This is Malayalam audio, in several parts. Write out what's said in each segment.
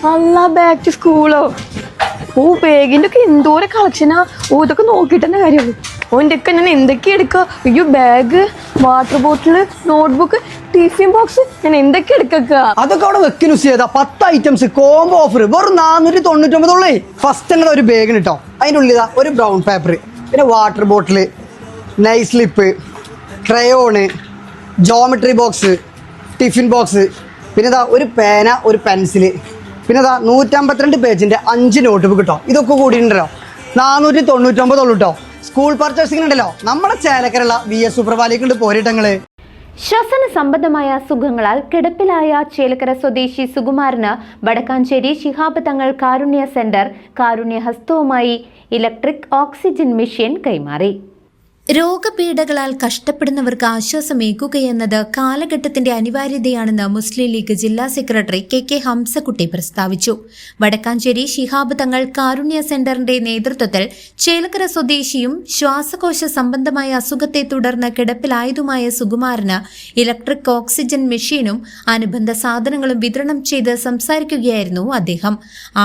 അല്ല ബാക്ക് ടു സ്കൂളോ? ഓ ബാഗിന്റെ ഒക്കെ എന്തോരം കളക്ഷനാ. ഓ ഇതൊക്കെ നോക്കിട്ട് തന്നെ കാര്യമുള്ളൂ. ഓ എൻ്റെ ഒക്കെ ഞാൻ എന്തൊക്കെ എടുക്കുക. അയ്യോ bag, water bottle, notebook, tiffin box, ഞാൻ എന്തൊക്കെ എടുക്ക. അതൊക്കെ അവിടെ വെക്കുന്ന ചെയ്താ 10 ഐറ്റംസ് കോംബോ ഓഫർ വെറും 499. ഫസ്റ്റ് അങ്ങനെ ഒരു ബാഗിന് കേട്ടോ. അതിൻ്റെ ഉള്ളിൽ ഒരു ബ്രൗൺ പേപ്പർ, പിന്നെ water bottle, nice slip, crayon, geometry box, tiffin box, പിന്നെ ഒരു പേന, ഒരു പെൻസില്, പിന്നെ 152 പേജിൻ്റെ 5 നോട്ട് ബുക്ക് കേട്ടോ. ഇതൊക്കെ കൂടിയിട്ടുണ്ടല്ലോ 499 കേട്ടോ. സ്കൂൾ പർച്ചേസിംഗ് ഉണ്ടല്ലോ നമ്മുടെ ചേലക്കരയുള്ള VS സൂപ്പർവാലിക്കുണ്ട് പോരിട്ടങ്ങള്. ശ്വസന സംബന്ധമായ അസുഖങ്ങളാൽ കിടപ്പിലായ ചേലക്കര സ്വദേശി സുകുമാരന് വടക്കാഞ്ചേരി ശിഹാബ് തങ്ങൾ കാരുണ്യ സെന്റർ കാരുണ്യഹസ്തവുമായി ഇലക്ട്രിക് ഓക്സിജൻ മെഷീൻ കൈമാറി. രോഗപീഠകളാൽ കഷ്ടപ്പെടുന്നവർക്ക് ആശ്വാസമേകുകയെന്നത് കാലഘട്ടത്തിന്റെ അനിവാര്യതയാണെന്ന് മുസ്ലിം ലീഗ് ജില്ലാ സെക്രട്ടറി KK ഹംസക്കുട്ടി പ്രസ്താവിച്ചു. വടക്കാഞ്ചേരി ശിഹാബ് തങ്ങൾ കാരുണ്യ സെന്ററിന്റെ നേതൃത്വത്തിൽ ചേലക്കര സ്വദേശിയും ശ്വാസകോശ സംബന്ധമായ അസുഖത്തെ തുടർന്ന് കിടപ്പിലായതുമായ സുകുമാരന് ഇലക്ട്രിക് ഓക്സിജൻ മെഷീനും അനുബന്ധ സാധനങ്ങളും വിതരണം ചെയ്ത് സംസാരിക്കുകയായിരുന്നു അദ്ദേഹം.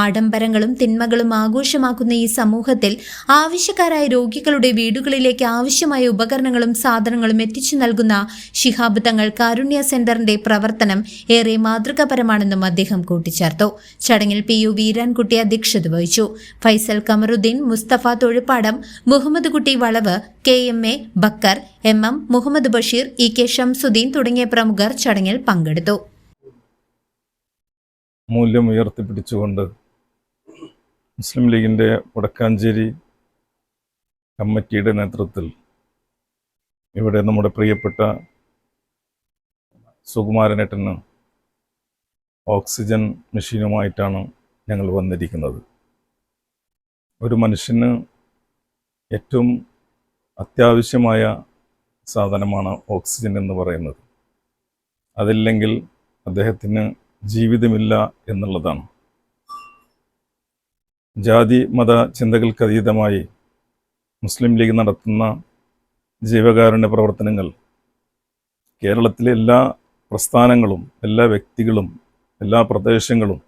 ആഡംബരങ്ങളും തിന്മകളും ആഘോഷമാക്കുന്ന ഈ സമൂഹത്തിൽ ആവശ്യക്കാരായ രോഗികളുടെ വീടുകളിലേക്ക് ആവശ്യമായ ഉപകരണങ്ങളും സാധനങ്ങളും എത്തിച്ചു നൽകുന്ന ശിഹാബ് തങ്ങൾ കാരുണ്യ സെന്ററിന്റെ പ്രവർത്തനം ഏറെ മാതൃകാപരമാണെന്നും അദ്ദേഹം കൂട്ടിച്ചേർത്തു. ചടങ്ങിൽ PU വീരാൻകുട്ടി അധ്യക്ഷത വഹിച്ചു. ഫൈസൽ കമറുദ്ദീൻ, മുസ്തഫ തൊഴുപ്പാടം, മുഹമ്മദ് കുട്ടി വളവ്, KMA Backer, MM Muhammad Basheer, EK Shamsuddin തുടങ്ങിയ പ്രമുഖർ ചടങ്ങിൽ പങ്കെടുത്തു. മൂല്യം ഉയർത്തിപ്പിടിച്ചുകൊണ്ട് മുസ്ലിം ലീഗിൻ്റെ വടക്കാഞ്ചേരി കമ്മിറ്റിയുടെ നേതൃത്വത്തിൽ ഇവിടെ നമ്മുടെ പ്രിയപ്പെട്ട സുകുമാരനേട്ടന് ഓക്സിജൻ മെഷീനുമായിട്ടാണ് ഞങ്ങൾ വന്നിരിക്കുന്നത്. ഒരു മനുഷ്യന് ഏറ്റവും അത്യാവശ്യമായ സാധനമാണ് ഓക്സിജൻ എന്ന് പറയുന്നത്. അതില്ലെങ്കിൽ അദ്ദേഹത്തിന് ജീവിതമില്ല എന്നുള്ളതാണ്. ജാതി മത ചിന്തകൾക്കതീതമായി മുസ്ലിം ലീഗ് നടത്തുന്ന ജീവകാരുണ്യ പ്രവർത്തനങ്ങൾ കേരളത്തിലെ എല്ലാ പ്രസ്ഥാനങ്ങളും, എല്ലാ വ്യക്തികളും, എല്ലാ പ്രദേശങ്ങളും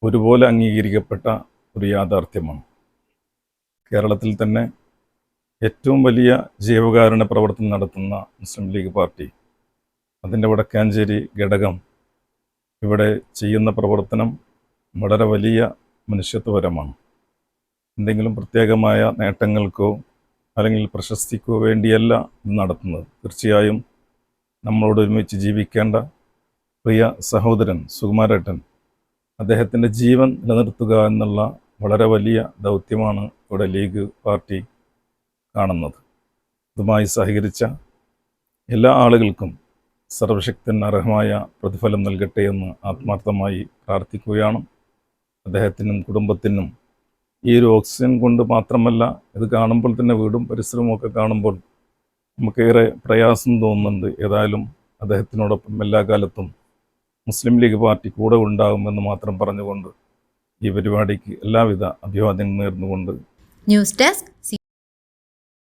ഒരുപോലെ അംഗീകരിക്കപ്പെട്ട ഒരു യാഥാർത്ഥ്യമാണ്. കേരളത്തിൽ തന്നെ ഏറ്റവും വലിയ ജീവകാരുണ്യ പ്രവർത്തനം നടത്തുന്ന മുസ്ലിം ലീഗ് പാർട്ടി, അതിൻ്റെ വടക്കാഞ്ചേരി ഘടകം ഇവിടെ ചെയ്യുന്ന പ്രവർത്തനം വളരെ വലിയ മനുഷ്യത്വപരമാണ്. എന്തെങ്കിലും പ്രത്യേകമായ നേട്ടങ്ങൾക്കോ അല്ലെങ്കിൽ പ്രശസ്തിക്കോ വേണ്ടിയല്ല ഇത് നടത്തുന്നത്. തീർച്ചയായും നമ്മളോട് ഒരുമിച്ച് ജീവിക്കേണ്ട പ്രിയ സഹോദരൻ സുകുമാരേട്ടൻ, അദ്ദേഹത്തിൻ്റെ ജീവൻ നിലനിർത്തുക എന്നുള്ള വളരെ വലിയ ദൗത്യമാണ് ഇവിടെ ലീഗ് പാർട്ടി കാണുന്നത്. ഇതുമായി സഹകരിച്ച എല്ലാ ആളുകൾക്കും സർവശക്തൻ അർഹമായ പ്രതിഫലം നൽകട്ടെ എന്ന് ആത്മാർത്ഥമായി പ്രാർത്ഥിക്കുകയാണ്. അദ്ദേഹത്തിനും കുടുംബത്തിനും ഈ ഒരു ഓക്സിജൻ കൊണ്ട് മാത്രമല്ല, ഇത് കാണുമ്പോൾ തന്നെ വീടും പരിസരവും ഒക്കെ കാണുമ്പോൾ നമുക്കേറെ പ്രയാസം തോന്നുന്നുണ്ട്. ഏതായാലും അദ്ദേഹത്തിനോടൊപ്പം എല്ലാ കാലത്തും മുസ്ലിം ലീഗ് പാർട്ടി കൂടെ ഉണ്ടാകുമെന്ന് മാത്രം പറഞ്ഞുകൊണ്ട് ഈ പരിപാടിക്ക് എല്ലാവിധ അഭിവാദ്യങ്ങൾ നേർന്നുകൊണ്ട് ന്യൂസ് ഡെസ്ക്